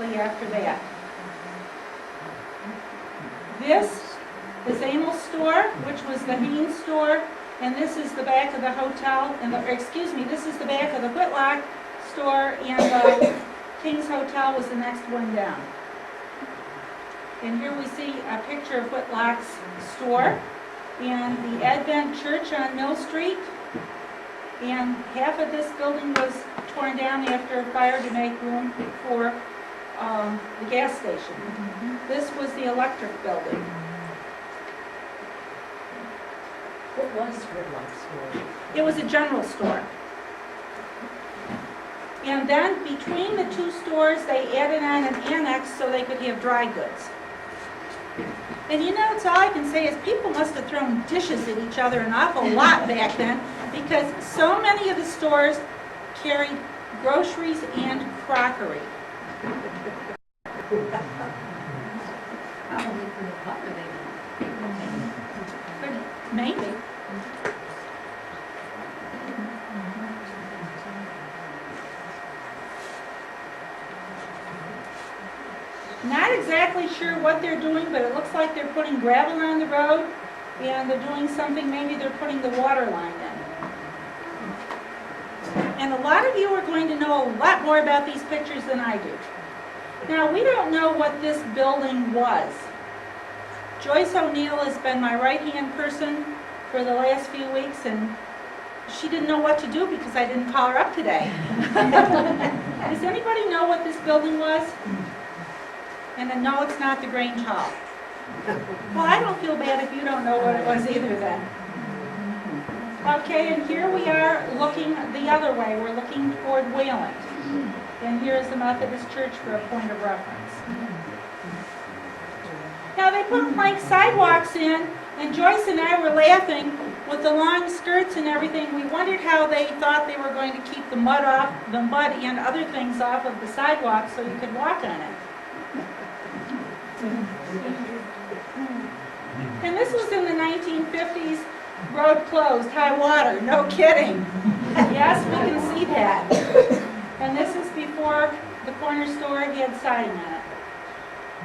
after that. This is Amy's store, which was the Haynes store, and this is the back of the hotel, this is the back of the Whitlock store, and the King's Hotel was the next one down. And here we see a picture of Whitlock's store, and the Advent Church on Mill Street, and half of this building was torn down after a fire to make room for the gas station. This was the electric building. What was Whitlock's store? It was a general store. And then between the two stores, they added on an annex so they could have dry goods. And you know, it's all I can say is people must have thrown dishes at each other an awful lot back then, because so many of the stores carried groceries and crockery. Maybe. Not exactly sure what they're doing, but it looks like they're putting gravel on the road, and they're doing something, maybe they're putting the water line in. And a lot of you are going to know a lot more about these pictures than I do. Now, we don't know what this building was. Joyce O'Neill has been my right-hand person for the last few weeks, and she didn't know what to do because I didn't call her up today. Does anybody know what this building was? And then, no, it's not the Grange Hall. Well, I don't feel bad if you don't know what it was either then. Okay, and here we are looking the other way. We're looking toward Wayland. And here's the Methodist Church for a point of reference. Now, they put plank sidewalks in, and Joyce and I were laughing with the long skirts and everything. We wondered how they thought they were going to keep the mud and other things off of the sidewalk so you could walk on it. And this was in the 1950s, road closed, high water, no kidding. Yes, we can see that. And this is before the corner store had siding on it.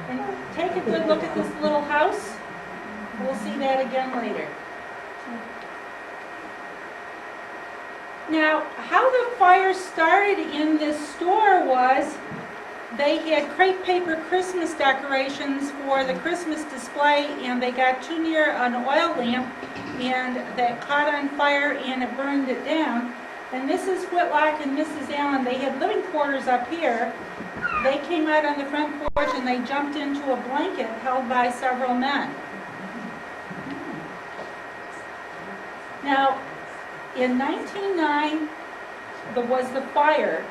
And take a good look at this little house. We'll see that again later. Now, how the fire started in this store was they had crepe paper Christmas decorations for the Christmas display, and they got too near an oil lamp, and that caught on fire and it burned it down. And Mrs. Whitlock and Mrs. Allen, they had living quarters up here. They came out on the front porch and they jumped into a blanket held by several men. Now, in 1909, there was the fire,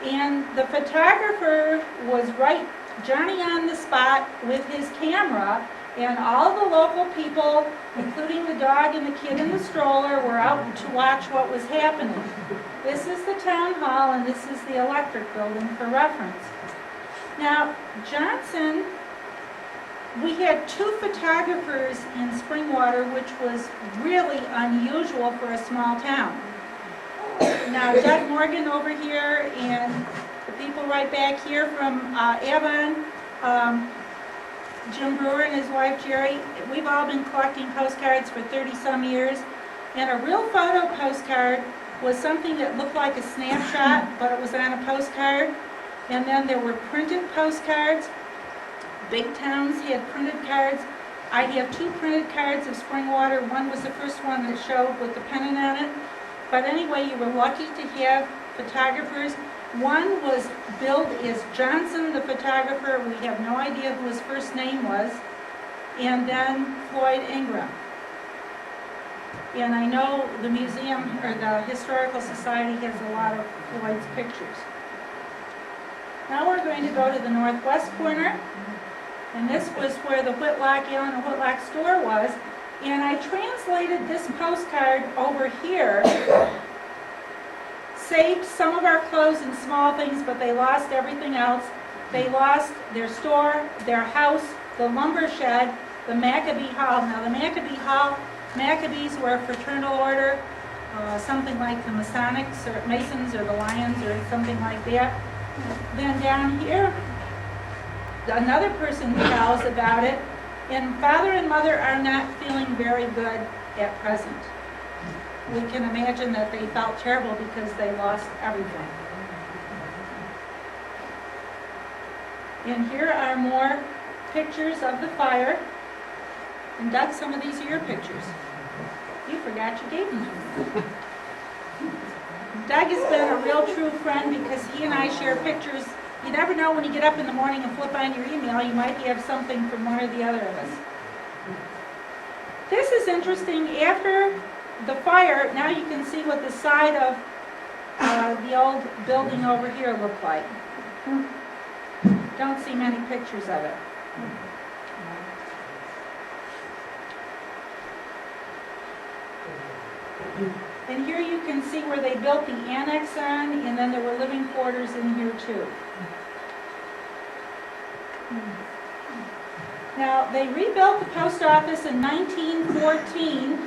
and the photographer was right, Johnny on the spot with his camera, and all the local people, including the dog and the kid in the stroller, were out to watch what was happening. This is the town hall, and this is the electric building for reference. Now, Johnson, we had two photographers in Springwater, which was really unusual for a small town. Now, Doug Morgan over here, and the people right back here from Avon, Jim Brewer and his wife Jerry, we've all been collecting postcards for 30-some years, and a real photo postcard was something that looked like a snapshot, but it was on a postcard. And then there were printed postcards. Big towns had printed cards. I have two printed cards of Springwater. One was the first one that showed with the pennant on it. But anyway, you were lucky to have photographers. One was billed as Johnson, the photographer. We have no idea who his first name was. And then Floyd Ingram. And I know the museum, or the Historical Society, has a lot of Floyd's pictures. Now we're going to go to the northwest corner. And this was where the Whitlock, Allen and Whitlock store was. And I translated this postcard over here. Saved some of our clothes and small things, but they lost everything else. They lost their store, their house, the lumber shed, the Maccabee Hall. Now the Maccabee Hall, Maccabees were a fraternal order, something like the Masonics or Masons or the Lions or something like that. Then down here another person tells about it, and father and mother are not feeling very good at present. We can imagine that they felt terrible because they lost everything. And here are more pictures of the fire. And Doug, some of these are your pictures. You forgot you gave them to me. Doug has been a real true friend because he and I share pictures. You never know when you get up in the morning and flip on your email, you might have something from one or the other of us. This is interesting. After the fire, now you can see what the side of the old building over here looked like. Don't see many pictures of it. And here you can see where they built the annex on, and then there were living quarters in here too. Now, they rebuilt the post office in 1914,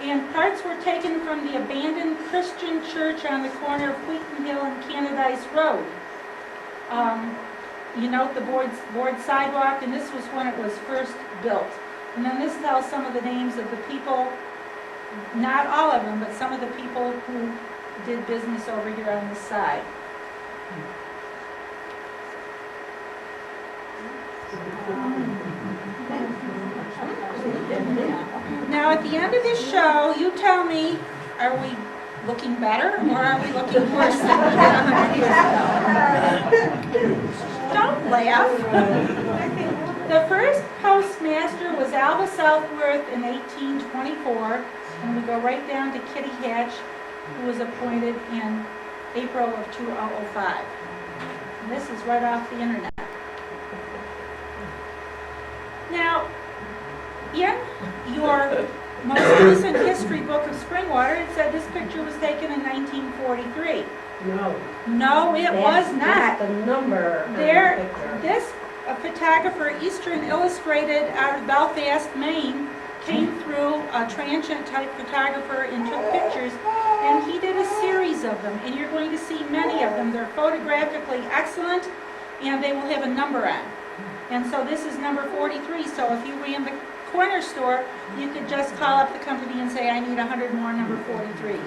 and parts were taken from the abandoned Christian church on the corner of Wheaton Hill and Canadice Road. You note the board sidewalk, and this was when it was first built. And then this tells some of the names of the people, not all of them, but some of the people who did business over here on this side. Now at the end of this show, you tell me, are we looking better or are we looking worse than we did 100 years ago? Don't laugh. The first postmaster was Alva Southworth in 1824, and we go right down to Kitty Hatch, who was appointed in April of 2005. And this is right off the internet. Now, in your most recent history book of Springwater, it said this picture was taken in 1943. No. No, it was not. That's the number on the There, picture. this photographer, Eastern Illustrated, out of Belfast, Maine, came through, a transient type photographer, and took pictures, and he did a series of them, and you're going to see many of them. They're photographically excellent, and they will have a number on. And so this is number 43, so if you ran the corner store, you could just call up the company and say, I need 100 more number 43s.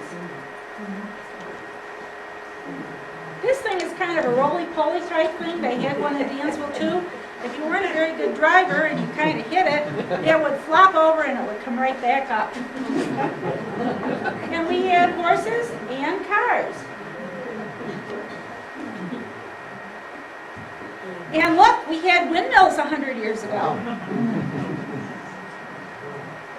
This thing is kind of a roly-poly type thing. They had one at Dansville too. If you weren't a very good driver and you kind of hit it, it would flop over and it would come right back up. And we had horses and cars. And look, we had windmills 100 years ago.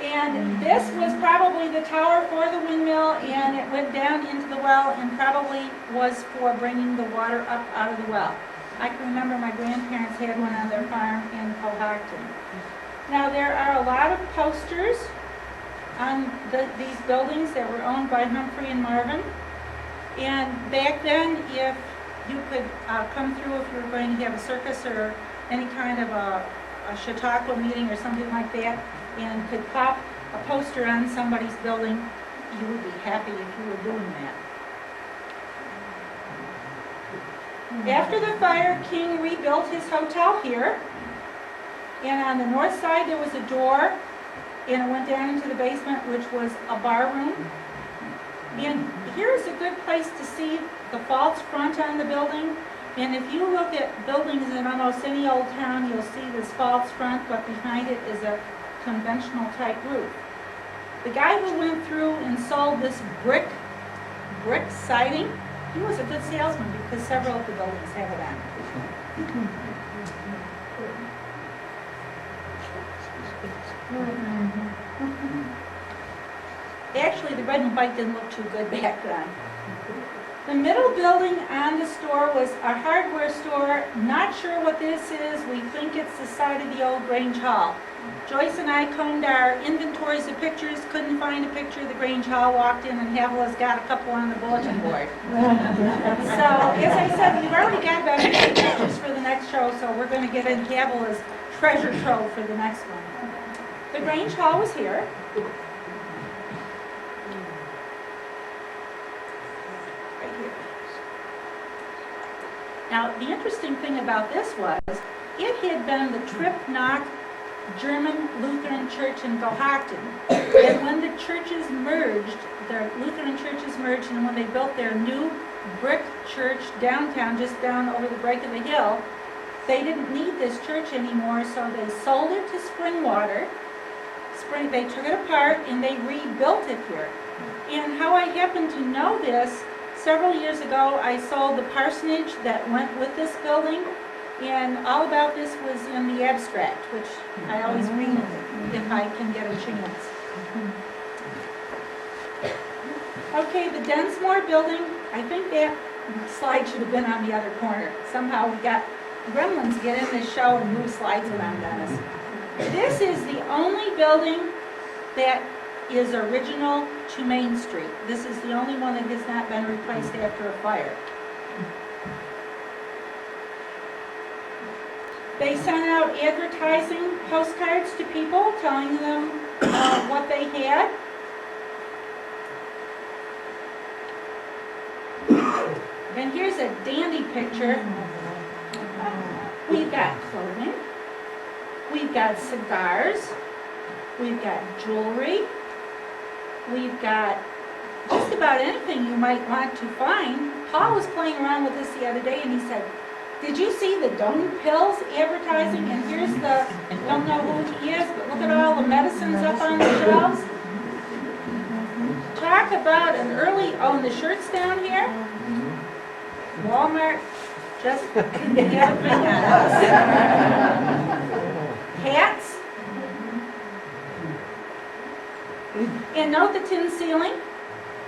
And this was probably the tower for the windmill, and it went down into the well and probably was for bringing the water up out of the well. I can remember my grandparents had one on their farm in Powhatan. Now there are a lot of posters on these buildings that were owned by Humphrey and Marvin. And back then, if you could come through if you were going to have a circus or any kind of a Chautauqua meeting or something like that, and could pop a poster on somebody's building, you would be happy if you were doing that. After the fire, King rebuilt his hotel here, and on the north side there was a door, and it went down into the basement, which was a bar room. And here's a good place to see the false front on the building. And if you look at buildings in almost any old town, you'll see this false front, but behind it is a conventional type roof. The guy who went through and sold this brick siding, he was a good salesman because several of the buildings have it on. Actually, the red and white didn't look too good back then. The middle building on the store was a hardware store. Not sure what this is. We think it's the side of the old Grange Hall. Joyce and I combed our inventories of pictures, couldn't find a picture of the Grange Hall, walked in, and Havila's got a couple on the bulletin board. So, as I said, we've already got about 50 pictures for the next show, so we're going to get in Havila's treasure trove for the next one. The Grange Hall was here. Now, the interesting thing about this was, it had been the Trip-Knock German Lutheran Church in Cohocton. And when the churches merged, the Lutheran churches merged, and when they built their new brick church downtown, just down over the break of the hill, they didn't need this church anymore, so they sold it to Springwater. They took it apart and they rebuilt it here. And how I happened to know this, several years ago I sold the parsonage that went with this building, and all about this was in the abstract, which I always read if I can get a chance. Okay, the Densmore building, I think that slide should have been on the other corner. Somehow we got gremlins get in this show and move slides around on us. This is the only building that is original to Main Street. This is the only one that has not been replaced after a fire. They sent out advertising postcards to people telling them what they had. And here's a dandy picture. We've got clothing, we've got cigars, we've got jewelry, we've got just about anything you might want to find. Paul was playing around with this the other day and he said, "Did you see the Dome Pills advertising?" And here's the, don't know who he is, but look at all the medicines up on the shelves. Talk about an early, oh, and the shirts down here. Walmart just couldn't get a thing on us. Hats. And note the tin ceiling.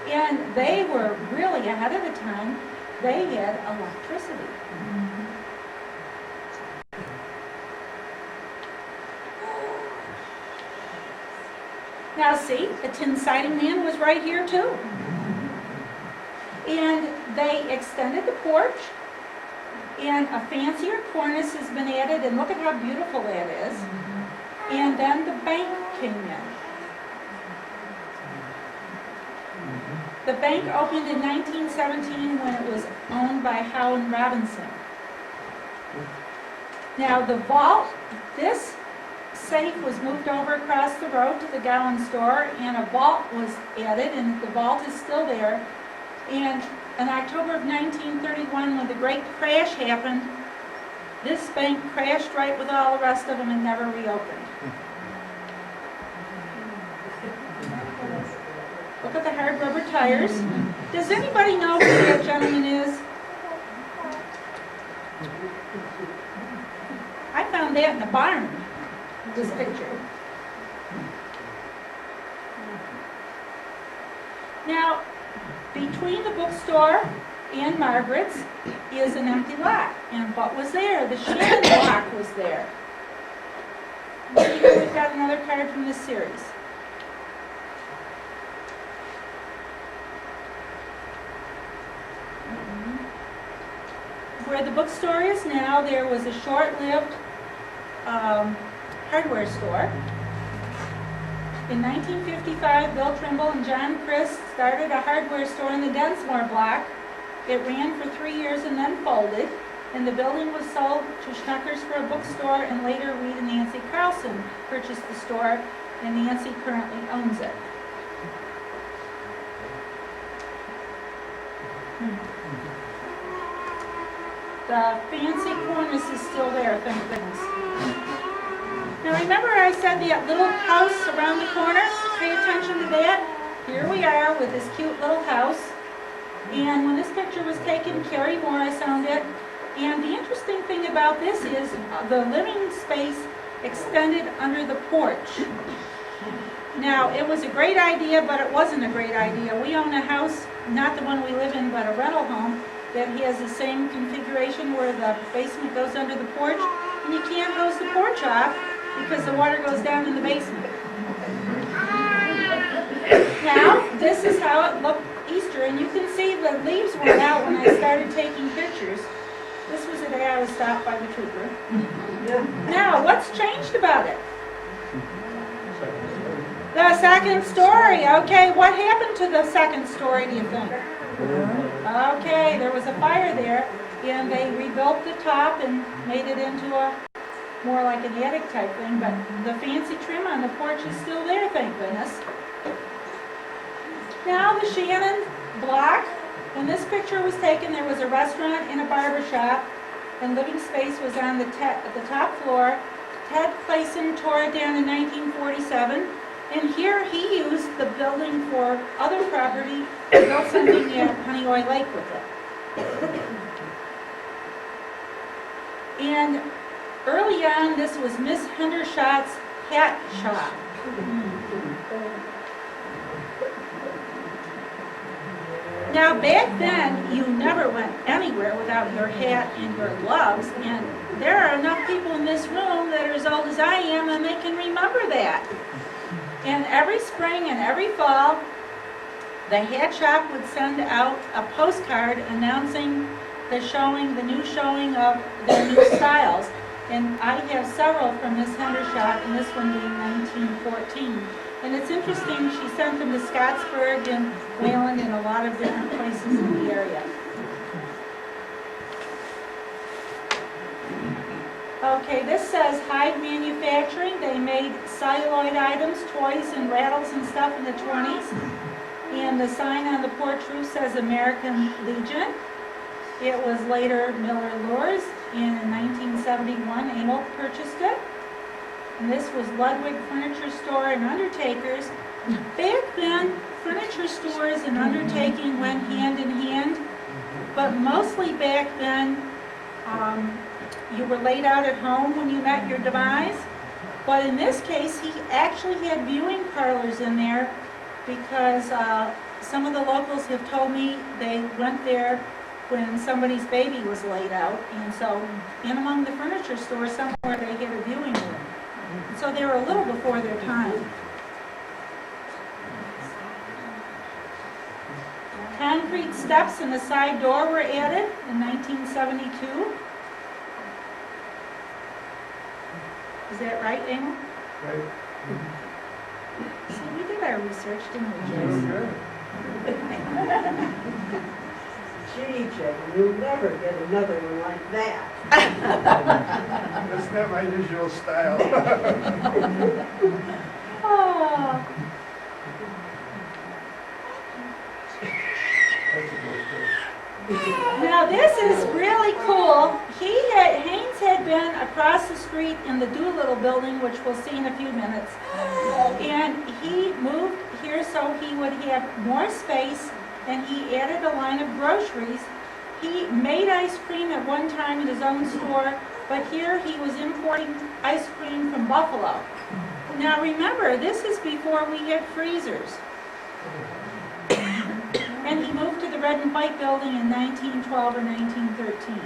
And they were really ahead of the time. They had electricity. Now see, the tin siding man was right here too. And they extended the porch, and a fancier cornice has been added, and look at how beautiful that is. And then the bank came in. The bank opened in 1917 when it was owned by Howe and Robinson. Now the vault, this safe was moved over across the road to the Gowan store, and a vault was added, and the vault is still there. And in October of 1931, when the great crash happened, this bank crashed right with all the rest of them and never reopened. Look at the hard rubber tires. Does anybody know who that gentleman is? I found that in the barn, this picture. Now, between the bookstore and Margaret's is an empty lot. And what was there? The Shannon block was there. Here we've got another card from this series. Where the bookstore is now, there was a short-lived hardware store. In 1955, Bill Trimble and John Christ started a hardware store in the Densmore block. It ran for 3 years and then folded, and the building was sold to Schnuckers for a bookstore, and later Reed and Nancy Carlson purchased the store, and Nancy currently owns it. The fancy cornice is still there, thank goodness. Now remember I said that little house around the corner? Pay attention to that. Here we are with this cute little house. And when this picture was taken, Carrie Morris owned it. And the interesting thing about this is the living space extended under the porch. Now, it was a great idea, but it wasn't a great idea. We own a house, not the one we live in, but a rental home, that has the same configuration where the basement goes under the porch, and you can't hose the porch off because the water goes down in the basement. Now, this is how it looked Easter, and you can see the leaves went out when I started taking pictures. This was the day I was stopped by the trooper. Now, what's changed about it? The second story. Okay, what happened to the second story, do you think? Okay, there was a fire there. and they rebuilt the top and made it into a more like an attic type thing, but the fancy trim on the porch is still there, thank goodness. Now the Shannon block, when this picture was taken, there was a restaurant and a barber shop, and living space was on the top floor. Ted Clayson tore it down in 1947, and here he used the building for other property, built something at Honeoye Lake with it. And early on, this was Miss Hendershot's hat shop. Now back then, you never went anywhere without your hat and your gloves, and there are enough people in this room that are as old as I am and they can remember that. And every spring and every fall, the hat shop would send out a postcard announcing the new showing of their new styles. And I have several from Miss Hendershot, and this one being 1914. And it's interesting, she sent them to Scottsburg and Wayland and a lot of different places in the area. Okay, this says Hyde Manufacturing. They made celluloid items, toys, and rattles and stuff in the 20s. And the sign on the porch roof says American Legion. It was later Miller Lures, and in 1971, Emil purchased it. And this was Ludwig Furniture Store and Undertakers. Back then, furniture stores and undertaking went hand in hand, but mostly back then, you were laid out at home when you met your demise. But in this case, he actually had viewing parlors in there because some of the locals have told me they went there when somebody's baby was laid out. And so, in among the furniture stores somewhere, they had a viewing room. So they were a little before their time. Concrete steps and a side door were added in 1972. Is that right, Emil? Right. See, we did our research, didn't we, Jason? Gee, Jane, you'll never get another one like that. That's not my usual style. Oh. Now this is really cool. Haynes had been across the street in the Doolittle building, which we'll see in a few minutes. And he moved here so he would have more space, and he added a line of groceries. He made ice cream at one time in his own store, but here he was importing ice cream from Buffalo. Now remember, this is before we had freezers. And he moved to the red and white building in 1912 or 1913.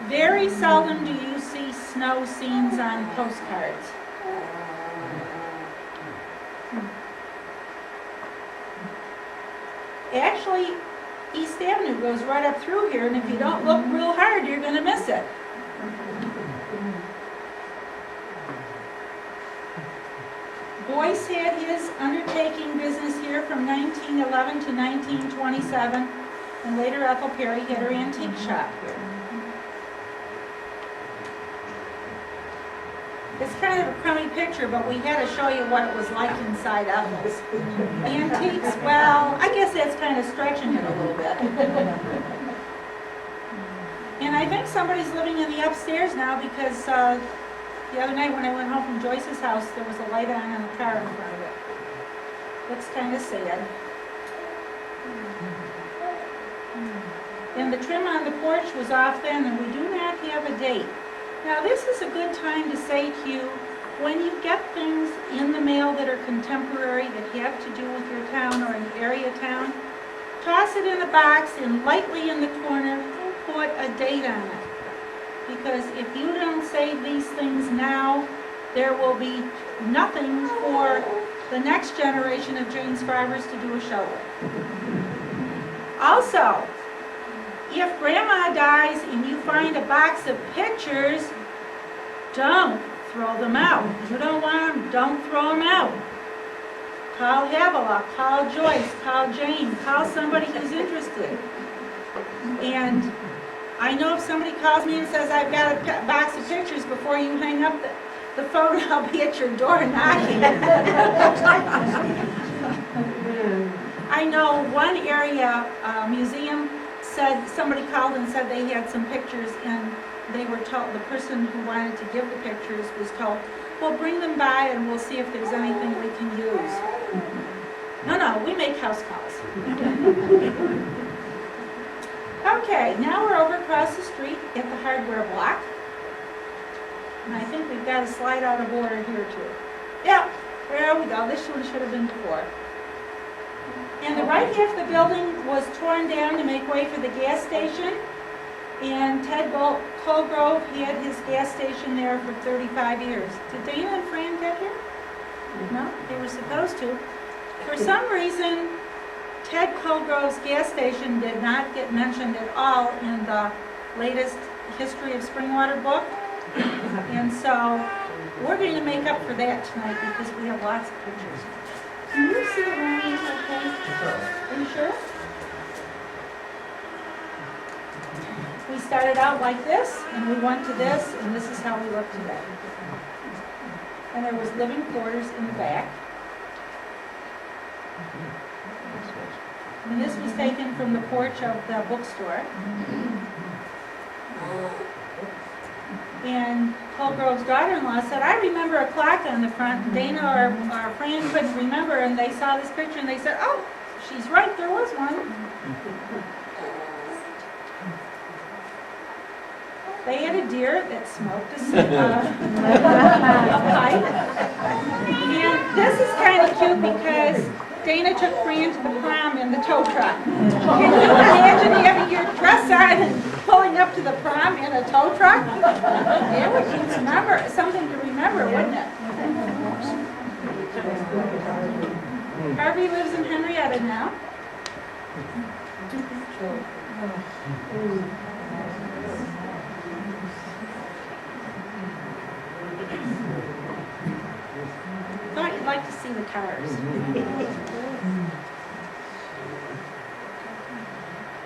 Very seldom do you see snow scenes on postcards. Actually, East Avenue goes right up through here, and if you don't look real hard, you're going to miss it. Boyce had his undertaking business here from 1911 to 1927, and later Ethel Perry had her antique shop here. It's kind of a crummy picture, but we had to show you what it was like inside Ethel's. Antiques, well, I guess that's kind of stretching it a little bit. And I think somebody's living in the upstairs now because the other night when I went home from Joyce's house, there was a light on in the car in front of it. Looks kind of sad. And the trim on the porch was off then, and we do not have a date. Now this is a good time to say to you, when you get things in the mail that are contemporary, that have to do with your town or an area town, toss it in a box and lightly in the corner, put a date on it. Because if you don't save these things now, there will be nothing for the next generation of Jane Schryvers to do a show with. Also, if Grandma dies and you find a box of pictures, don't throw them out. You don't want them, don't throw them out. call Havelock, call Joyce, call Jane, call somebody who's interested. And I know if somebody calls me and says, I've got a box of pictures, before you hang up the phone, I'll be at your door knocking. I know one area museum said, somebody called and said they had some pictures, and they were told, the person who wanted to give the pictures was told, well, bring them by and we'll see if there's anything we can use. No, we make house calls. Okay, now we're over across the street at the hardware block. And I think we've got a slide out of order here too. Yep, there we go. This one should have been before. And the right half of the building was torn down to make way for the gas station. And Ted Colgrove, he had his gas station there for 35 years. Did Dana and Fran get here? No, they were supposed to. For some reason, Ted Colgrove's gas station did not get mentioned at all in the latest History of Springwater book. And so we're going to make up for that tonight because we have lots of pictures. Can you see around me okay? Are you sure? We started out like this, and we went to this, and this is how we look today. And there was living quarters in the back. And this was taken from the porch of the bookstore. And Colgrove's daughter-in-law said, I remember a clock on the front. Dana or Fran couldn't remember, and they saw this picture, and they said, oh, she's right, there was one. They had a deer that smoked a pipe. And this is kind of cute because Dana took Fran to the prom in the tow truck. Can you imagine having your dress on and pulling up to the prom in a tow truck? It would be something to remember, wouldn't it? Harvey lives in Henrietta now. Thought you'd like to see the cars.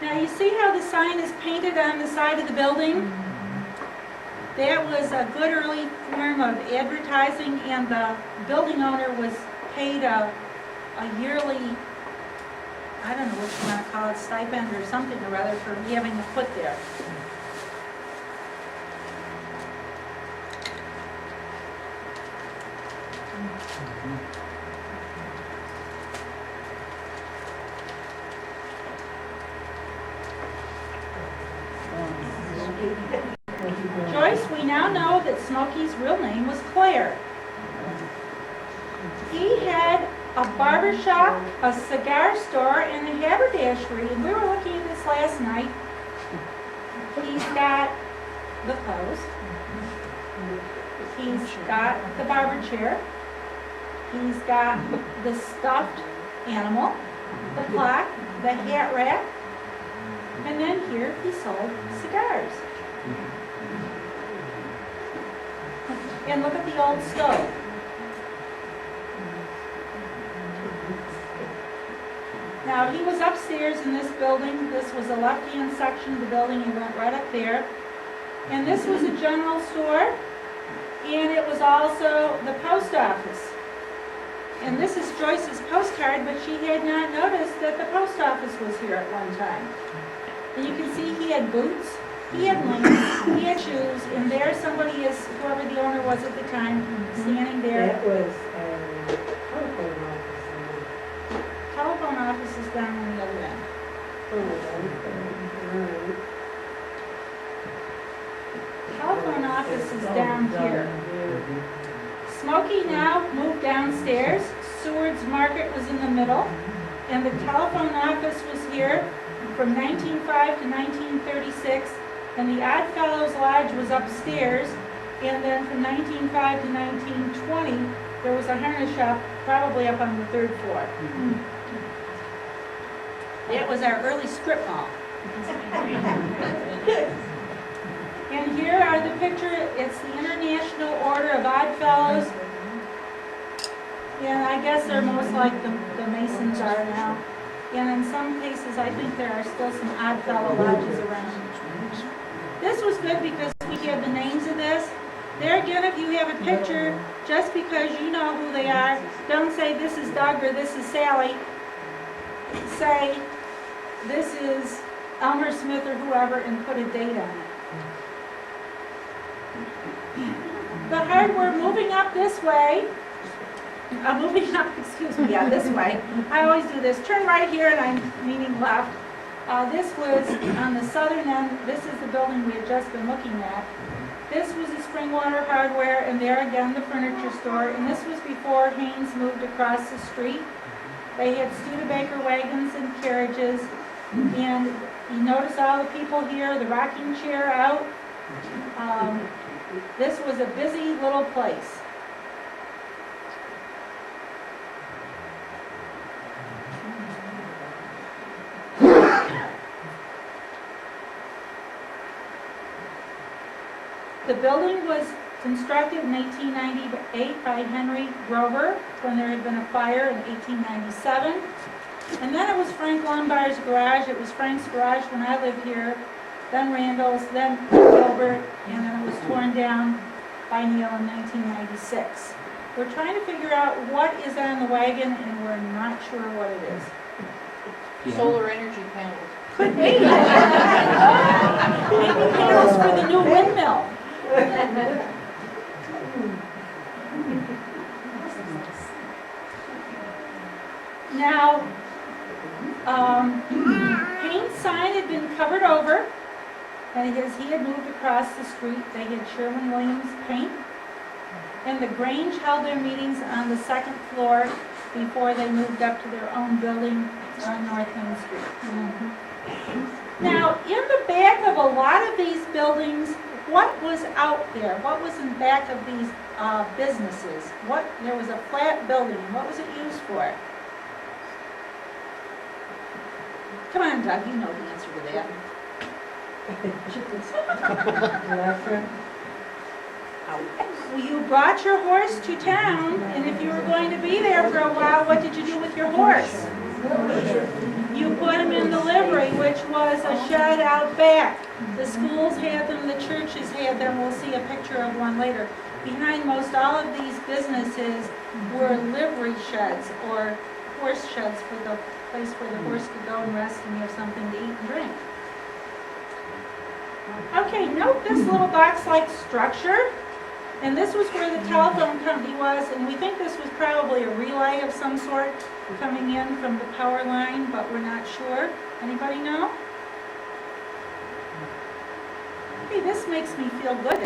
Now you see how the sign is painted on the side of the building? That was a good early form of advertising, and the building owner was paid a yearly, I don't know what you want to call it, stipend or something or other for having it put there. Joyce, we now know that Smokey's real name was Claire. He had a barber shop, a cigar store, and a haberdashery, and we were looking at this last night. He's got the clothes. He's got the barber chair. He's got the stuffed animal, the clock, the hat rack, and then here he sold cigars. And look at the old stove. Now, he was upstairs in this building. This was the left-hand section of the building. He went right up there. And this was a general store, and it was also the post office. And this is Joyce's postcard, but she had not noticed that the post office was here at one time. And you can see he had boots, he had linens, he had shoes, and there somebody is, whoever the owner was at the time, standing there. That was a telephone office. Telephone office is down on the other end. Telephone office is down here. Smokey now moved downstairs. Seward's Market was in the middle. And the telephone office was here from 1905 to 1936. And the Oddfellows Lodge was upstairs. And then from 1905 to 1920, there was a harness shop probably up on the third floor. It was our early strip mall. And here are the picture. It's the International Order of Oddfellows. And I guess they're most like the Masons are now. And in some cases, I think there are still some odd fellow lodges around. This was good because we had the names of this. There again, if you have a picture, just because you know who they are, don't say this is Doug or this is Sally. Say this is Elmer Smith or whoever and put a date on it. The hardware moving up this way, moving up, excuse me, yeah, this way. I always do this. Turn right here and I'm meaning left. This was on the southern end. This is the building we had just been looking at. This was the Springwater Hardware, and there again the furniture store. And this was before Haynes moved across the street. They had Studebaker wagons and carriages. And you notice all the people here, the rocking chair out. This was a busy little place. The building was constructed in 1898 by Henry Grover when there had been a fire in 1897. And then it was Frank Lombard's garage. It was Frank's garage when I lived here, then Randall's, then Gilbert, and then it was torn down by Neil in 1996. We're trying to figure out what is on the wagon, and we're not sure what it is. Yeah. Solar energy panels. Could be. Maybe panels for the new windmill. Now, Haynes' sign had been covered over, and as he had moved across the street, they had Sherwin-Williams paint, and the Grange held their meetings on the second floor before they moved up to their own building on North Main Street. Now, in the back of a lot of these buildings, what was out there? What was in back of these businesses? There was a flat building. What was it used for? Come on, Doug, you know the answer to that. Well, you brought your horse to town, and if you were going to be there for a while, what did you do with your horse? You put him in the livery, which was a shed out back. The schools had them, the churches had them. We'll see a picture of one later. Behind most all of these businesses were livery sheds or horse sheds for the place where the horse could go and rest and have something to eat and drink. Okay, note this little box-like structure. And this was where the telephone company was, and we think this was probably a relay of some sort coming in from the power line, but we're not sure. Anybody know? Hey, this makes me feel good.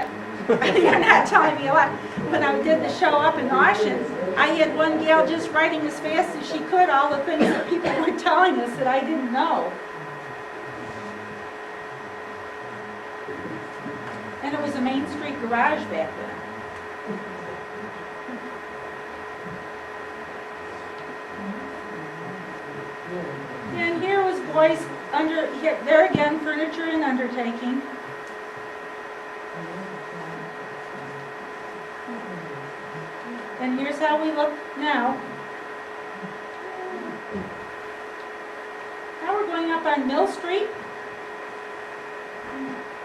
You're not telling me a lot. When I did the show up in Ocean, I had one gal just writing as fast as she could all the things that people were telling us that I didn't know. And it was a Main Street garage back then. And here was Boyce there again, furniture and undertaking. And here's how we look now. Now we're going up on Mill Street.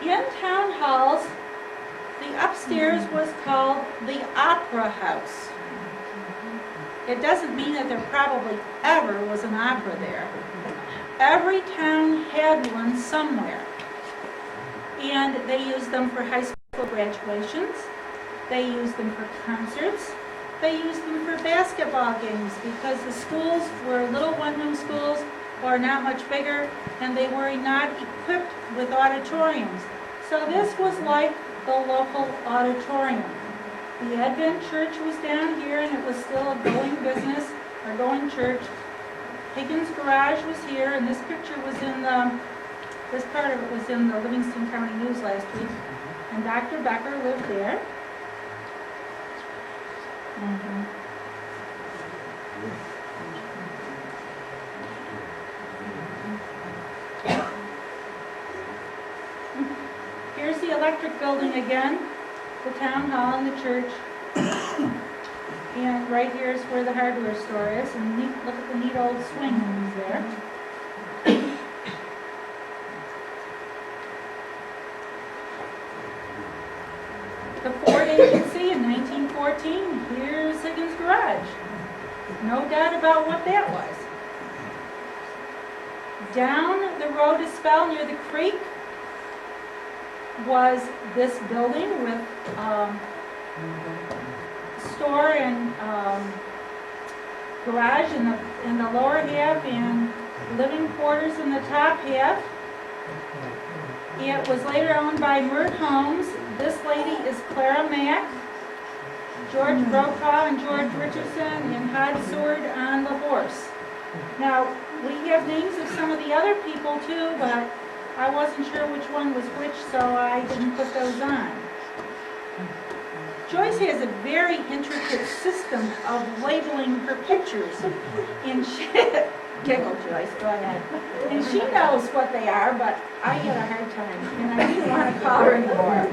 In town halls, the upstairs was called the Opera House. It doesn't mean that there probably ever was an opera there. Every town had one somewhere. And they used them for high school graduations. They used them for concerts. They used them for basketball games because the schools were little one-room schools or not much bigger, and they were not equipped with auditoriums. So this was like the local auditorium. The Advent Church was down here, and it was still a going business, a going church. Higgins' garage was here, and this picture was in this part of it was in the Livingston County News last week. And Dr. Becker lived there. Here's the electric building again, the town hall and the church. And right here is where the hardware store is, and look at the neat old swing that was there. The Ford Agency in 1914, here's Higgins Garage. No doubt about what that was. Down the road a spell near the creek was this building with store and garage in the lower half and living quarters in the top half. It was later owned by Mert Homes. This lady is Clara Mack, George Brokaw and George Richardson, and Hod Seward on the horse. Now, we have names of some of the other people too, but I wasn't sure which one was which, so I didn't put those on. Joyce has a very intricate system of labeling her pictures, and she, giggle Joyce, go ahead. And she knows what they are, but I had a hard time, and I didn't want to call her anymore.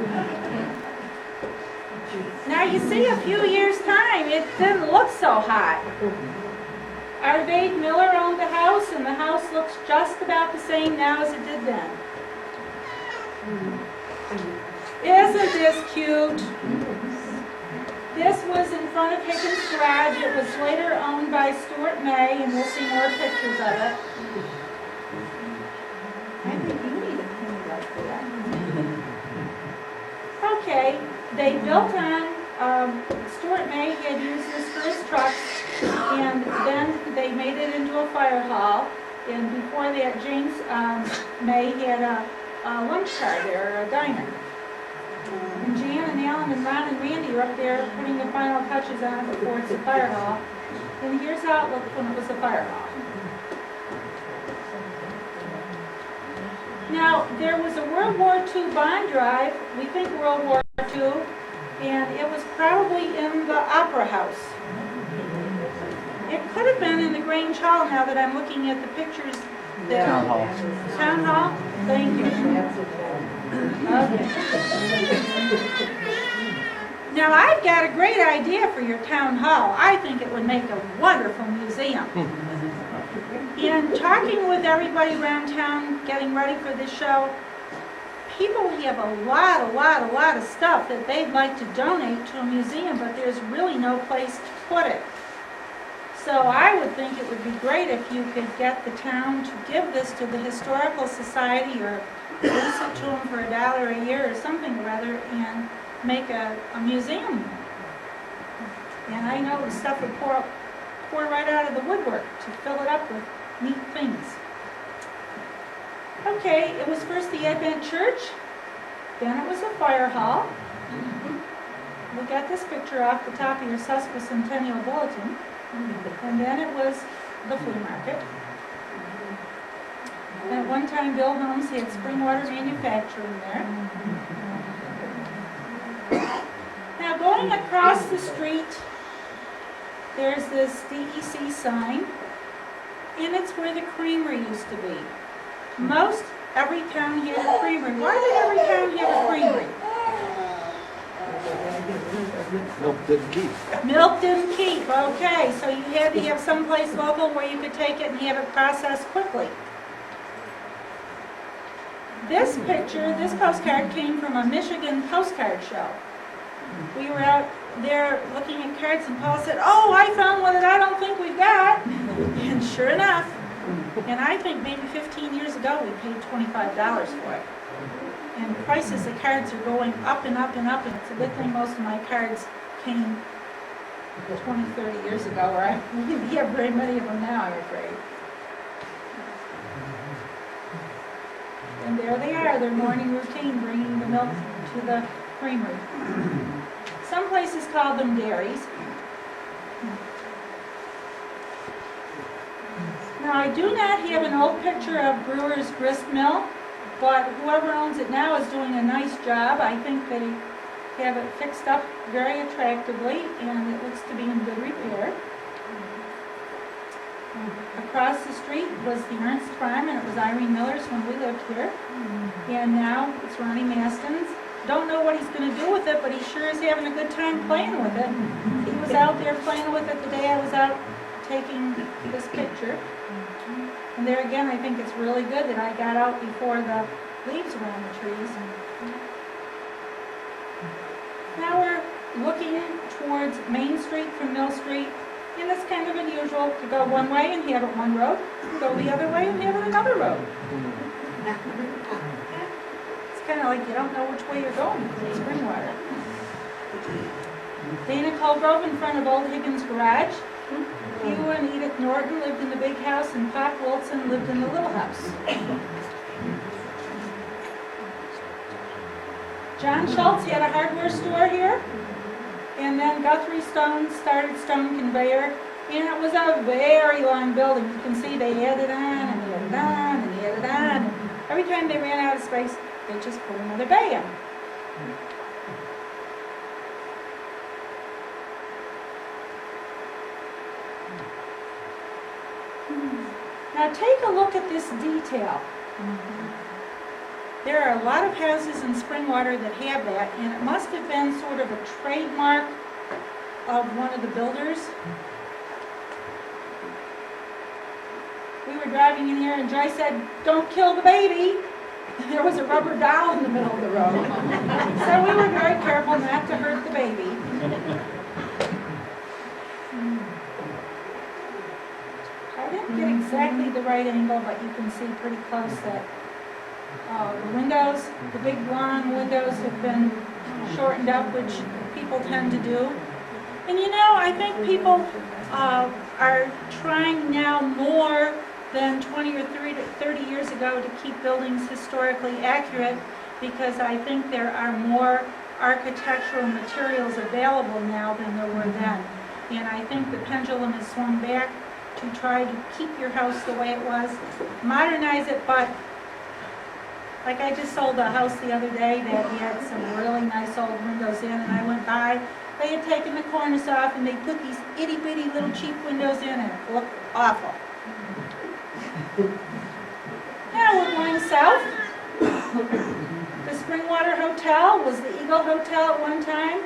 Now you see, a few years' time, it didn't look so hot. Arvade Miller owned the house, and the house looks just about the same now as it did then. Isn't this cute? This was in front of Higgins Garage. It was later owned by Stuart May, and we'll see more pictures of it. I think you need a penny like that. Okay, they built on, Stuart May had used this for his trucks, and then they made it into a fire hall. And before that, James May had a lunch car there, a diner. And Jan and Alan and Ron and Randy are up there putting the final touches on it before it's a fire hall. And here's how it looked when it was a fire hall. Now, there was a World War II bond drive, we think World War II, and it was probably in the Opera House. It could have been in the Grange Hall now that I'm looking at the pictures. Town Hall. Town Hall? Thank you. Okay. Now, I've got a great idea for your town hall. I think it would make a wonderful museum. In talking with everybody around town, getting ready for this show, people have a lot of stuff that they'd like to donate to a museum, but there's really no place to put it. So I would think it would be great if you could get the town to give this to the Historical Society or lease it to them for $1 a year or something or other and make a museum. And I know the stuff would pour right out of the woodwork to fill it up with neat things. Okay, it was first the Advent Church, then it was a fire hall. We got this picture off the top of your sesquicentennial bulletin. And then it was the flea market. And at one time, Bill Holmes had Springwater manufacturing there. Now, going across the street, there's this DEC sign, and it's where the creamery used to be. Most every town had a creamery. Why did every town have a creamery? Milk didn't keep. Milk didn't keep, okay, so you had to have someplace local where you could take it and have it processed quickly. This picture, this postcard came from a Michigan postcard show. We were out there looking at cards and Paul said, "Oh, I found one that I don't think we've got." And sure enough, and I think maybe 15 years ago we paid $25 for it. And prices of cards are going up and up and up, and it's a good thing most of my cards came 20, 30 years ago, or I wouldn't have very many of them now, I'm afraid. And there they are, their morning routine, bringing the milk to the creamery. Some places call them dairies. Now, I do not have an old picture of Brewer's Grist Mill, but whoever owns it now is doing a nice job. I think they have it fixed up very attractively, and it looks to be in good repair. Across the street was the Ernst Farm, and it was Irene Miller's when we lived here. And now it's Ronnie Maston's. don't know what he's going to do with it, but he sure is having a good time playing with it. He was out there playing with it the day I was out taking this picture. And there again, I think it's really good that I got out before the leaves were on the trees. Now we're looking towards Main Street from Mill Street, and it's kind of unusual to go one way and have it one road, go the other way and have it another road. It's kind of like you don't know which way you're going in Springwater. Dana Colgrove in front of Old Higgins Garage. Hugh and Edith Norton lived in the big house, and Pop Wilson lived in the little house. John Schultz had a hardware store here, and then Guthrie Stone started Stone Conveyor, and it was a very long building. You can see they added on, and they added on, and they added on. Every time they ran out of space, they just put another bay in. Now take a look at this detail. There are a lot of houses in Springwater that have that, and it must have been sort of a trademark of one of the builders. We were driving in here and Joyce said, "Don't kill the baby." There was a rubber doll in the middle of the road. So we were very careful not to hurt the baby. I didn't get exactly the right angle, but you can see pretty close that the windows, the big long windows have been shortened up, which people tend to do. And you know, I think people are trying now more than 20 or 30 years ago to keep buildings historically accurate, because I think there are more architectural materials available now than there were then. And I think the pendulum has swung back to try to keep your house the way it was, modernize it, but like I just sold a house the other day that had some really nice old windows in, and I went by, they had taken the cornice off and they put these itty bitty little cheap windows in, and it looked awful. Now we're going south. The Springwater Hotel was the Eagle Hotel at one time,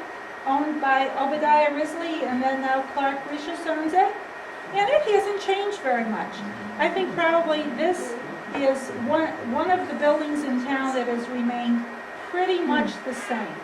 owned by Obadiah Risley, and then now Clark Rishus owns it. And it hasn't changed very much. I think probably this is one of the buildings in town that has remained pretty much the same.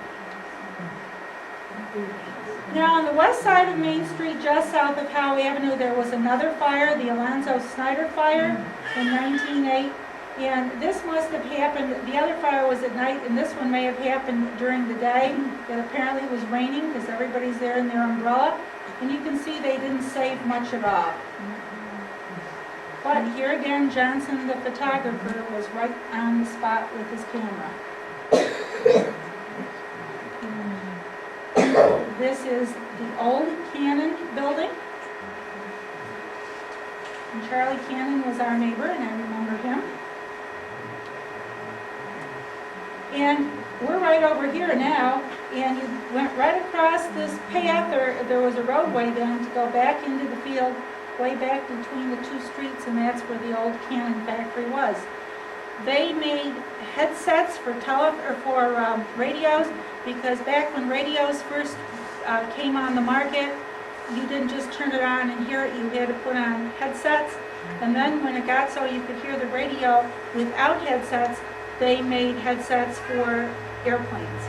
Now on the west side of Main Street, just south of Howe Avenue, there was another fire, the Alonzo Snyder fire in 1908. And this must have happened, the other fire was at night, and this one may have happened during the day. It apparently was raining because everybody's there in their umbrella. And you can see they didn't save much at all. But here again, Johnson, the photographer, was right on the spot with his camera. This is the old Cannon building. And Charlie Cannon was our neighbor, and I remember him. And we're right over here now, and you went right across this path, there was a roadway then to go back into the field, way back between the two streets, and that's where the old Cannon factory was. They made headsets for radios, because back when radios first came on the market, you didn't just turn it on and hear it, you had to put on headsets. And then when it got so you could hear the radio without headsets, they made headsets for airplanes.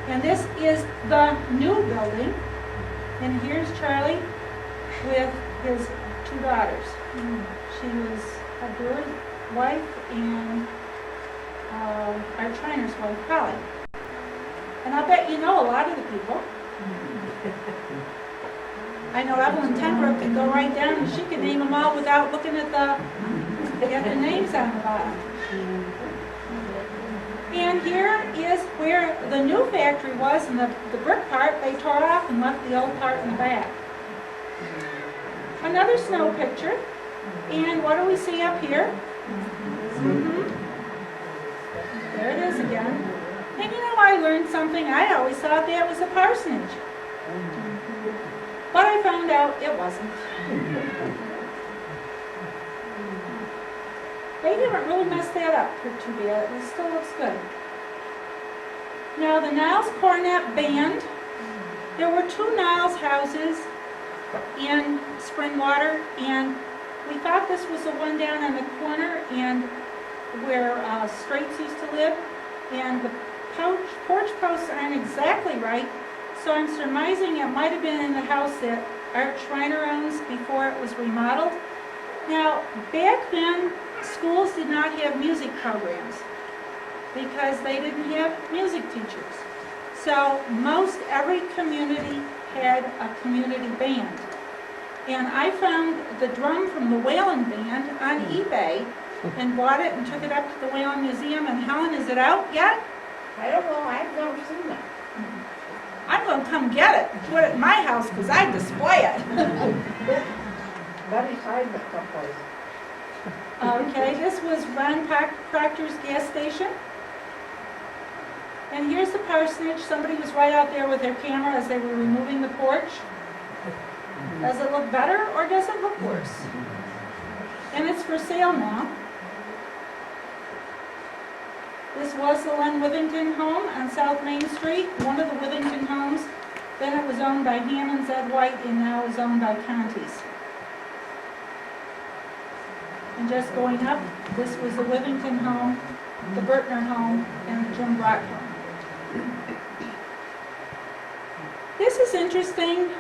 And this is the new building. And here's Charlie with his two daughters. She was a Brewer's wife and our Triner's wife, Polly. And I'll bet you know a lot of the people. I know Evelyn Tenbrook can go right down and she can name them all without looking at the names on the bottom. And here is where the new factory was, and the brick part they tore off and left the old part in the back. Another snow picture. And what do we see up here? There it is again. And you know, I learned something. I always thought that was a parsonage. But I found out it wasn't. They haven't really messed that up too bad. It still looks good. Now the Niles Cornet Band, there were 2 Niles houses in Springwater, and we thought this was the one down on the corner and where Straits used to live, and the porch posts aren't exactly right, so I'm surmising it might have been in the house that Art Schreiner owns before it was remodeled. Now, back then, schools did not have music programs because they didn't have music teachers. So most every community had a community band. And I found the drum from the Whalen Band on eBay and bought it and took it up to the Whalen Museum. And Helen, is it out yet? I don't know, I've never seen that. I'm going to come get it and put it in my house because I display it. Buddy's hiding it someplace. Okay, this was Ron Proctor's gas station. And here's the parsonage. Somebody was right out there with their camera as they were removing the porch. Does it look better or does it look worse? And it's for sale now. This was the Len Withington home on South Main Street, one of the Withington homes. Then it was owned by Hammond Ed White and now is owned by Conti's. And just going up, this was the Withington home, the Bertner home, and the Jim Brock home. This is interesting.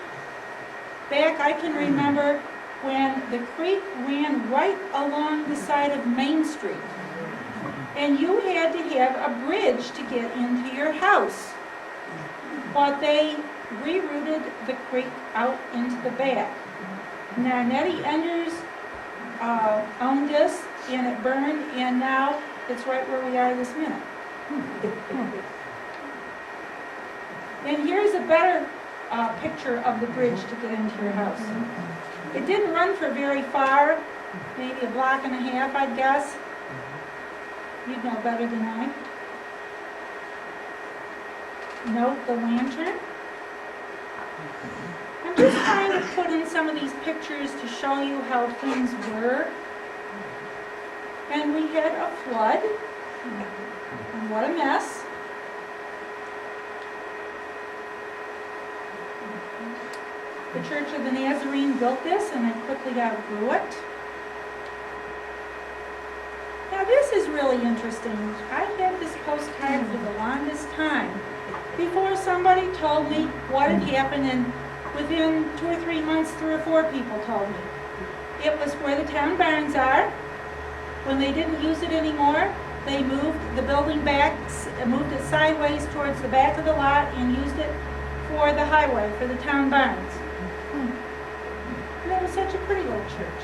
Back, I can remember when the creek ran right along the side of Main Street. And you had to have a bridge to get into your house. But they rerouted the creek out into the back. Now, Nettie Enders owned this, and it burned, and now it's right where we are this minute. And here's a better picture of the bridge to get into your house. It didn't run for very far, maybe a block and a half, I'd guess. You'd know better than I. Note the lantern. I'm just trying to put in some of these pictures to show you how things were. And we had a flood, and what a mess. The Church of the Nazarene built this, and I quickly outgrew it. Now this is really interesting. I had this postcard for the longest time before somebody told me what had happened, and within 2 or 3 months, 3 or 4 people told me. It was where the town barns are. When they didn't use it anymore, they moved the building back, moved it sideways towards the back of the lot and used it for the highway, for the town barns. And it was such a pretty little church.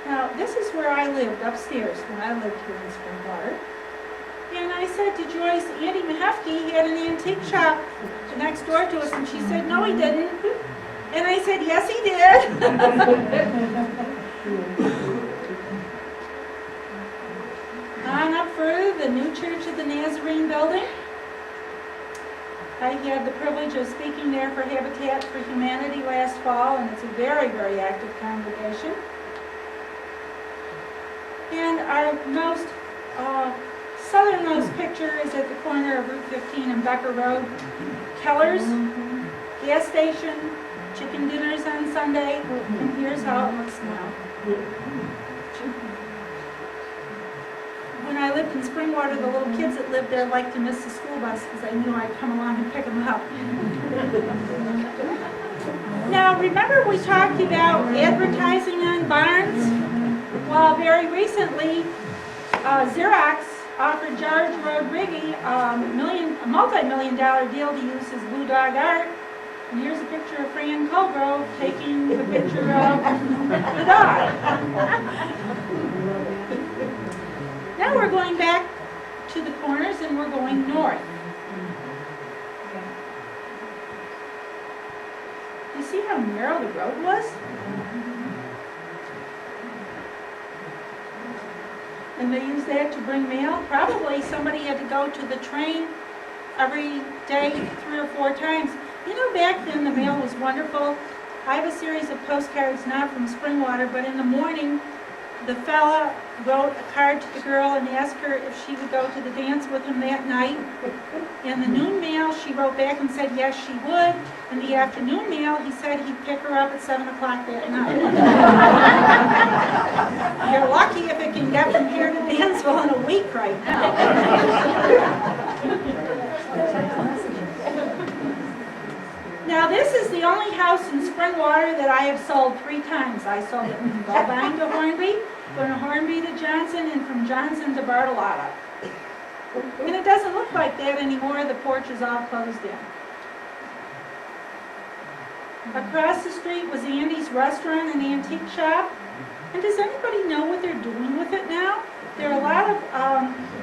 Now, this is where I lived, upstairs, when I lived here in Springwater. And I said to Joyce, Andy Mahefke had an antique shop next door to us, and she said, no, he didn't. And I said, yes, he did. On up further, the new Church of the Nazarene building. I had the privilege of speaking there for Habitat for Humanity last fall, and it's a very, very active congregation. And our most southernmost picture is at the corner of Route 15 and Becker Road. Keller's, gas station, chicken dinners on Sunday, and here's how it looks now. When I lived in Springwater, the little kids that lived there liked to miss the school bus because they knew I'd come along and pick them up. Now, remember we talked about advertising on barns? Well, very recently, Xerox offered George Rodriguez a multi-million-dollar deal to use his Blue Dog art. And here's a picture of Fran Colgrove taking the picture of the dog. Now we're going back to the corners and we're going north. You see how narrow the road was? And they used that to bring mail. Probably somebody had to go to the train every day 3 or 4 times. You know, back then the mail was wonderful. I have a series of postcards not from Springwater, but in the morning, the fella wrote a card to the girl and asked her if she would go to the dance with him that night. In the noon mail, she wrote back and said yes, she would. In the afternoon mail, he said he'd pick her up at 7 o'clock that night. You're lucky if it can get from here to Dansville in a week right now. Now, this is the only house in Springwater that I have sold 3 times. I sold it from Gulbine to Hornby, from Hornby to Johnson, and from Johnson to Bartolotta. And it doesn't look like that anymore. The porch is all closed in. Across the street was Andy's Restaurant and Antique Shop. And does anybody know what they're doing with it now? There are a lot of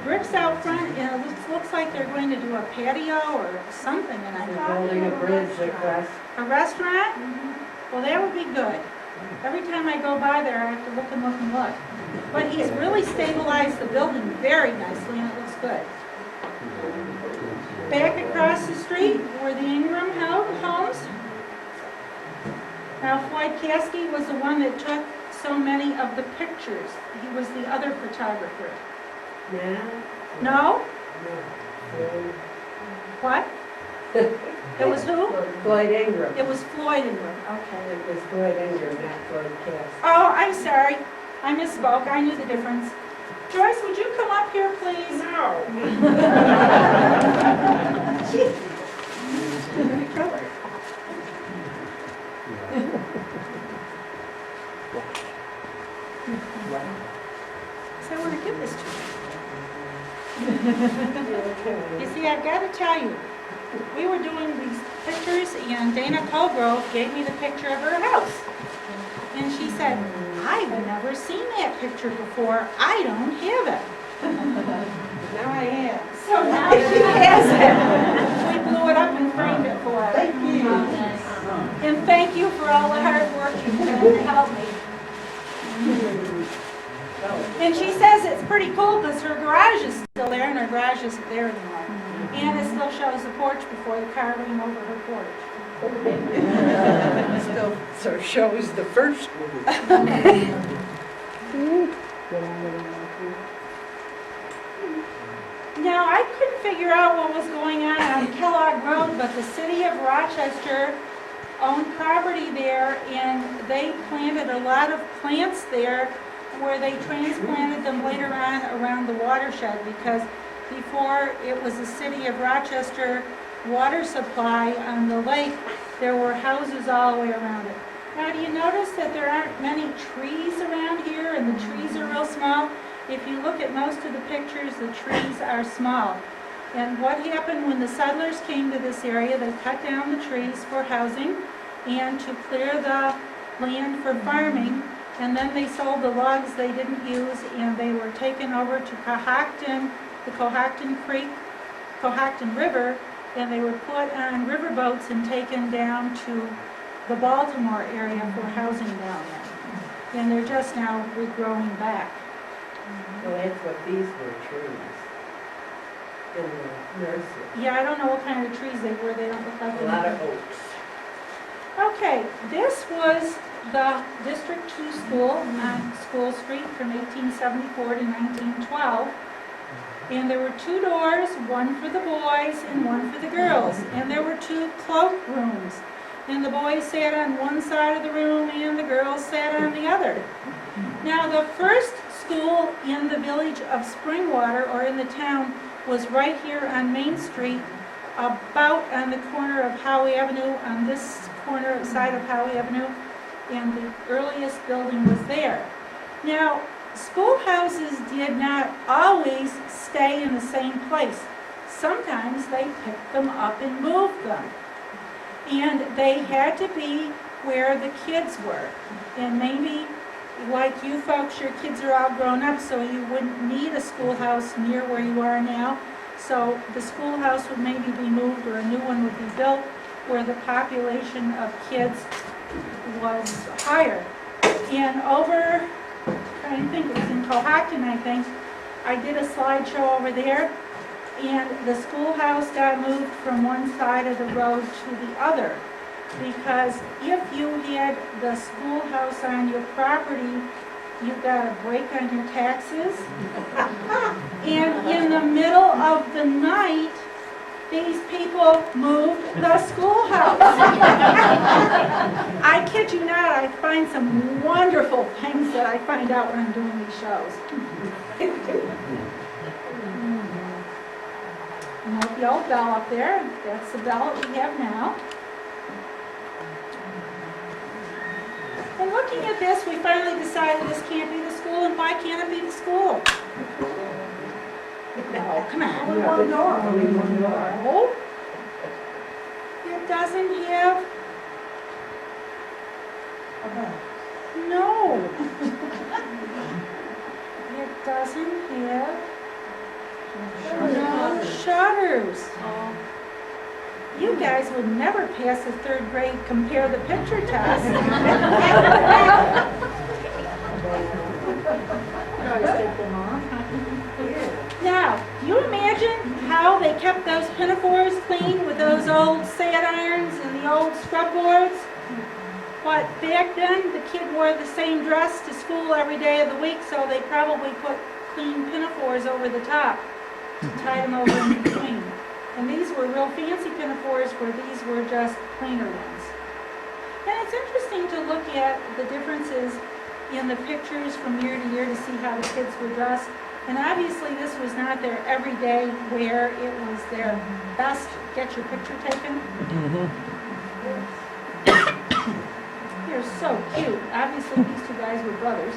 bricks out front, and it looks like they're going to do a patio or something. And I They're thought, building a bridge across. a restaurant? Well, that would be good. Every time I go by there, I have to look and look and look. But he's really stabilized the building very nicely, and it looks good. Back across the street were the Ingram homes. Now, Floyd Caskey was the one that took so many of the pictures. He was the other photographer. Yeah? No? No. What? It was who? Floyd Ingram. It was Floyd Ingram. Okay. It was Floyd Ingram, not Floyd Cass. Oh, I'm sorry. I misspoke. I knew the difference. Joyce, would you come up here, please? No. So I want to give this to you. You see, I've got to tell you, we were doing these pictures, and Dana Colgrove gave me the picture of her house. And she said, I've never seen that picture before. I don't have it. Now I have. So now she has it. We blew it up and framed it for her. Thank you. And thank you for all the hard work you've done to help me. And she says it's pretty cool because her garage is still there, and her garage isn't there anymore. And it still shows the porch before the car went over her porch. Still, so shows the first one. Now, I couldn't figure out what was going on Kellogg Road, but the city of Rochester owned property there, and they planted a lot of plants there where they transplanted them later on around the watershed, because before it was the city of Rochester water supply on the lake, there were houses all the way around it. Now, do you notice that there aren't many trees around here, and the trees are real small? If you look at most of the pictures, the trees are small. And what happened when the settlers came to this area, they cut down the trees for housing and to clear the land for farming, and then they sold the logs they didn't use, and they were taken over to Cohocton, the Cohocton River, and they were put on riverboats and taken down to the Baltimore area for housing down there. And they're just now regrowing back. Well, that's what these were, trees. In the nursery. Yeah, I don't know what kind of trees they were. They don't look like A lot of anything. oaks. Okay, this was the District 2 school on School Street from 1874 to 1912. And there were 2 doors, one for the boys and one for the girls. And there were 2 cloak rooms. And the boys sat on one side of the room and the girls sat on the other. Now, the first school in the village of Springwater, or in the town, was right here on Main Street, about on the corner of Howe Avenue, on this corner side of Howe Avenue, and the earliest building was there. Now, schoolhouses did not always stay in the same place. Sometimes they picked them up and moved them. And they had to be where the kids were. And maybe, like you folks, your kids are all grown up, so you wouldn't need a schoolhouse near where you are now. So the schoolhouse would maybe be moved, or a new one would be built where the population of kids was higher. And over, I think it was in Cohocton, I think, I did a slideshow over there, and the schoolhouse got moved from one side of the road to the other. because if you had the schoolhouse on your property, you got a break on your taxes. And in the middle of the night, these people moved the schoolhouse. I kid you not, I find some wonderful things that I find out when I'm doing these shows. And the old bell up there, that's the bell that we have now. And looking at this, we finally decided this can't be the school, and why can't it be the school? No, come on. Only one door. Only one door. No. It doesn't have, no. It doesn't have no shutters. You guys would never pass the 3rd grade compare the picture test. Now, do you imagine how they kept those pinafores clean with those old sand irons and the old scrub boards? But back then, the kid wore the same dress to school every day of the week, so they probably put clean pinafores over the top to tie them over in between. And these were real fancy pinafores where these were just plainer ones. And it's interesting to look at the differences in the pictures from year to year to see how the kids were dressed. And obviously this was not their everyday wear, it was their best get your picture taken. They're so cute. Obviously these 2 guys were brothers.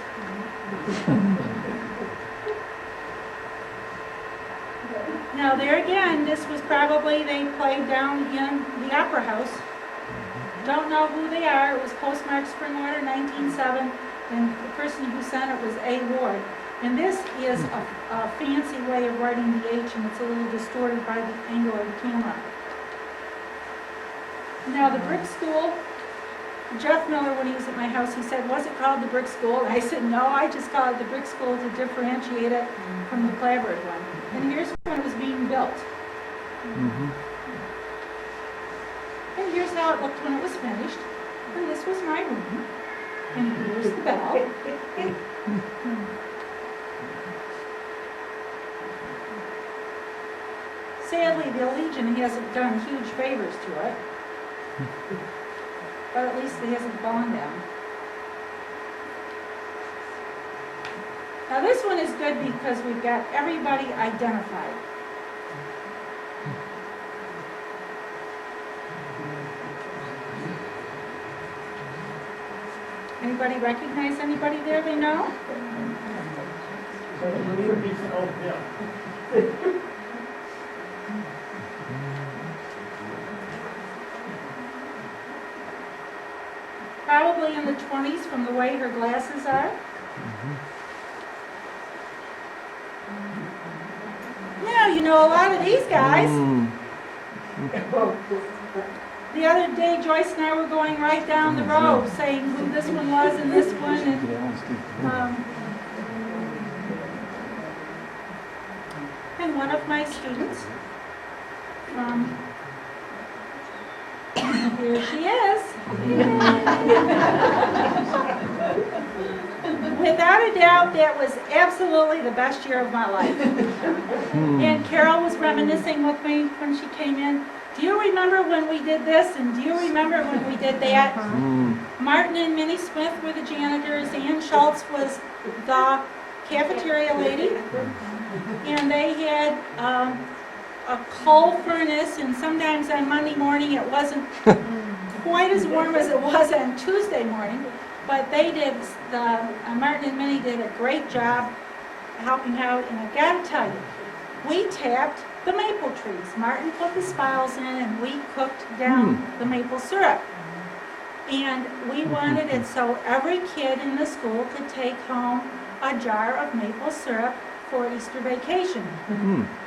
Now there again, this was probably, they played down in the Opera House. Don't know who they are. It was postmarked Springwater 1907, and the person who sent it was A. Ward. And this is a fancy way of writing the H, and it's a little distorted by the angle of the camera. Now the brick school, Jeff Miller, when he was at my house, he said, was it called the brick school? And I said, no, I just call it the brick school to differentiate it from the clapboard one. And here's when it was being built. And here's how it looked when it was finished. And this was my room. And here's the bell. Sadly, the Legion hasn't done huge favors to it. But at least it hasn't fallen down. Now this one is good because we've got everybody identified. Anybody recognize anybody there they know? Probably in the 20s from the way her glasses are. Now, you know a lot of these guys. The other day, Joyce and I were going right down the road saying who this one was and this one. And one of my students, here she is. Without a doubt, that was absolutely the best year of my life. And Carol was reminiscing with me when she came in. Do you remember when we did this? And do you remember when we did that? Martin and Minnie Smith were the janitors. Ann Schultz was the cafeteria lady. And they had a coal furnace, and sometimes on Monday morning it wasn't quite as warm as it was on Tuesday morning. But they did, Martin and Minnie did a great job helping out. And I gotta tell you, we tapped the maple trees. Martin put the spiles in and we cooked down the maple syrup. And we wanted it so every kid in the school could take home a jar of maple syrup for Easter vacation.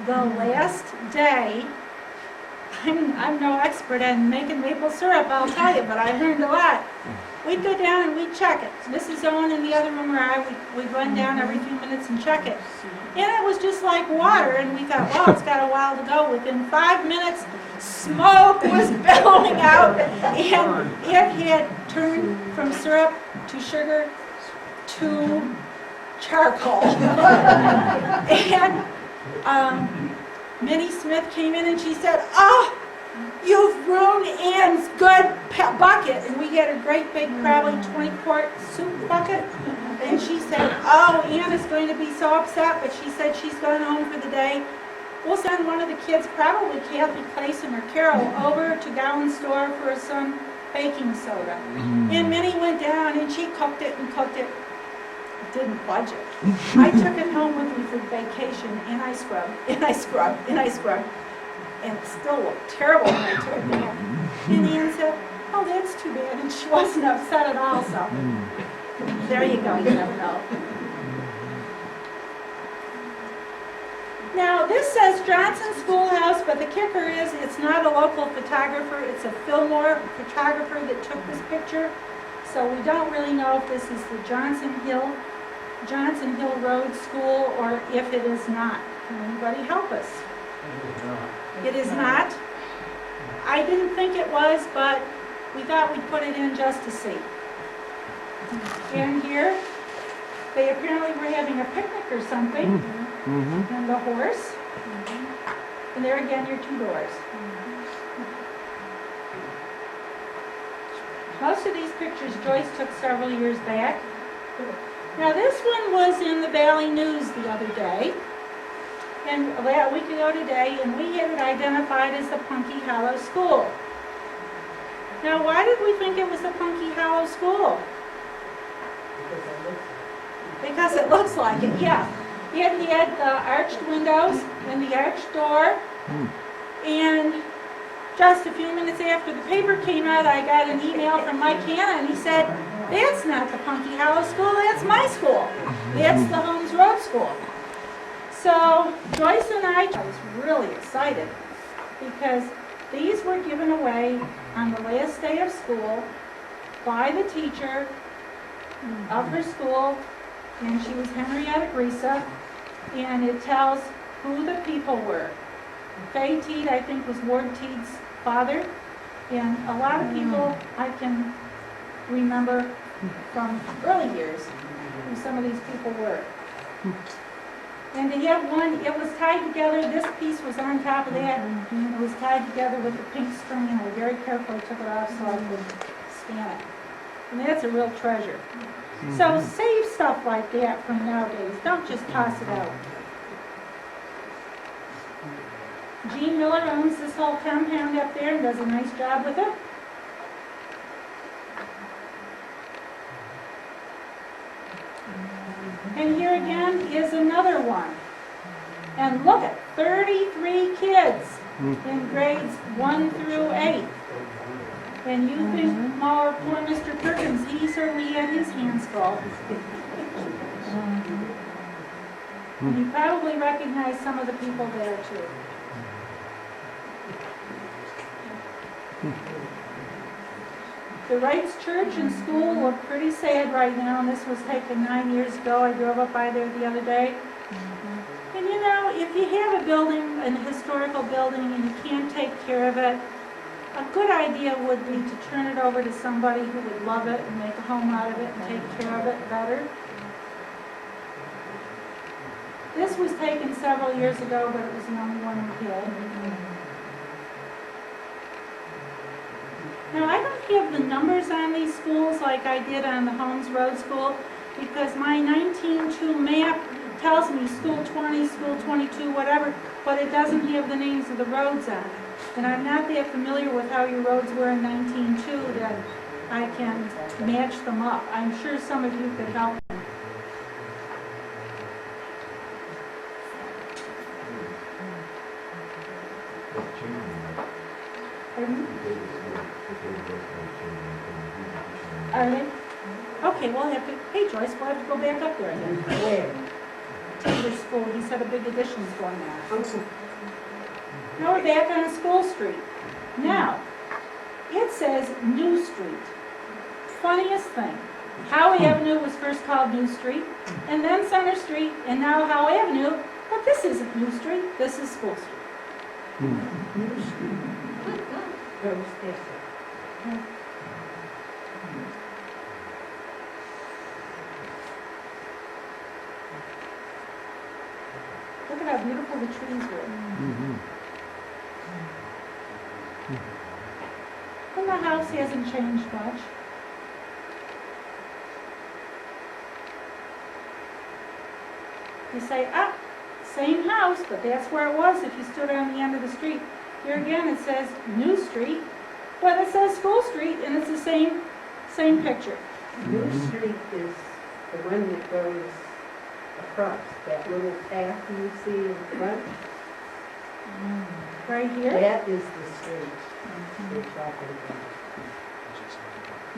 The last day, I'm no expert in making maple syrup, I'll tell you, but I learned a lot. we'd go down and we'd check it. Mrs. Owen in the other room where we'd run down every few minutes and check it. And it was just like water, and we thought, wow, it's got a while to go. Within 5 minutes, smoke was billowing out, and it had turned from syrup to sugar to charcoal. And Minnie Smith came in and she said, oh, you've ruined Ann's good bucket. And we had a great big, probably 20-quart soup bucket. And she said, oh, Ann is going to be so upset, but she said she's going home for the day. We'll send one of the kids, probably Kathy Clayson or Carol, over to Gowan's store for some baking soda. And Minnie went down and she cooked it and cooked it. Didn't budge it. I took it home with me for vacation, and I scrubbed, and I scrubbed, and I scrubbed. And it still looked terrible when I took it back. And Ann said, oh, that's too bad. And she wasn't upset at all, so there you go, you never know. Now, this says Johnson Schoolhouse, but the kicker is it's not a local photographer. It's a Fillmore photographer that took this picture. So we don't really know if this is the Johnson Hill Road School, or if it is not. Can anybody help us? It is not. I didn't think it was, but we thought we'd put it in just to see. And here, they apparently were having a picnic or something. And the horse. And there again, your two doors. Most of these pictures Joyce took several years back. Now this one was in the Valley News the other day, and a week ago today, and we had it identified as the Punky Hollow School. Now why did we think it was the Punky Hollow School? Because it looks like it, yeah. It had arched windows and the arched door, and just a few minutes after the paper came out, I got an email from Mike Hanna, and he said, that's not the Punky Hollow School, that's my school. That's the Holmes Road School. So Joyce and I was really excited because these were given away on the last day of school by the teacher of her school, and she was Henrietta Grisa, and it tells who the people were. Fay Teed, I think, was Ward Teed's father, and a lot of people I can remember from early years who some of these people were. And to have one, it was tied together, this piece was on top of that, and it was tied together with the pink string, and I very carefully took it off so I could scan it. And that's a real treasure. So save stuff like that from nowadays, don't just toss it out. Gene Miller owns this whole compound up there and does a nice job with it. And here again is another one. And look at 33 kids in grades 1 through 8. And you think, oh, poor Mr. Perkins, he certainly had his hands full. And you probably recognize some of the people there too. The Wrights Church and School look pretty sad right now, and this was taken 9 years ago. I drove up by there the other day. And you know, if you have a building, an historical building, and you can't take care of it, a good idea would be to turn it over to somebody who would love it and make a home out of it and take care of it better. This was taken several years ago, but it was the only one we had. Now, I don't have the numbers on these schools like I did on the Holmes Road School, because my 19-2 map tells me school 20, school 22, whatever, but it doesn't have the names of the roads on it. And I'm not that familiar with how your roads were in 19-2 that I can match them up. I'm sure some of you could help. Pardon? Are they? Okay, we'll have to, hey Joyce, we'll have to go back up there again. Where? Taylor School, he said a big addition's going on. Now we're back on School Street. Now, it says New Street. funniest thing. Howe Avenue was first called New Street, and then Center Street, and now Howe Avenue, but this isn't New Street, this is School Street. Go Stacy. Look at how beautiful the trees were. And the house hasn't changed much. You say, ah, same house, but that's where it was if you stood on the end of the street. Here again, it says New Street, but it says School Street, and it's the same picture. New Street is the one that goes across, that little path you see in front. Right here? That is the street we're talking about.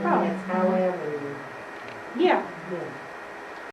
Oh. And that's Howe Avenue. Yeah, Yeah.